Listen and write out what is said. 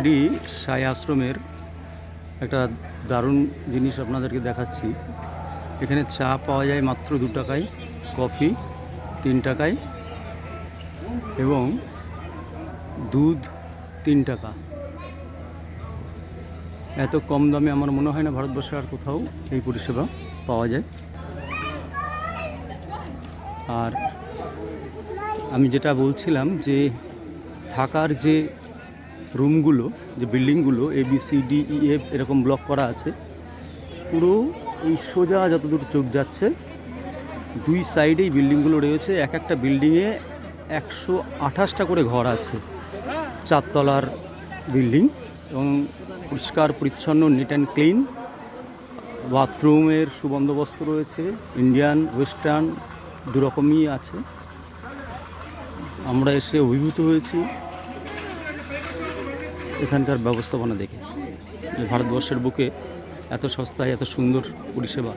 শিরডি সাই আশ্রমের একটা দারুণ জিনিস আপনাদেরকে দেখাচ্ছি। এখানে চা পাওয়া যায় মাত্র 2 টাকায়, কফি 3 টাকায় এবং দুধ 3 টাকা। এত কম দামে আমার মনে হয় না ভারতবর্ষে আর কোথাও এই পরিষেবা পাওয়া যায়। আর আমি যেটা বলছিলাম যে থাকার যে রুমগুলো, যে বিল্ডিংগুলো ABCDEF এরকম ব্লক করা আছে, পুরো এই সোজা যতদূর চোখ যাচ্ছে 2 সাইডেই বিল্ডিংগুলো রয়েছে। এক একটা বিল্ডিংয়ে 128টা করে ঘর আছে, 4 তলার বিল্ডিং এবং পরিষ্কার পরিচ্ছন্ন, নিট অ্যান্ড ক্লিন। বাথরুমের সুবন্দোবস্ত রয়েছে, ইন্ডিয়ান ওয়েস্টার্ন দুরকমই আছে। আমরা এসে অভিভূত হয়েছি এখানকার ব্যবস্থাপনা দেখে, যে ভারতবর্ষের বুকে এত সস্তায় এত সুন্দর পরিষেবা।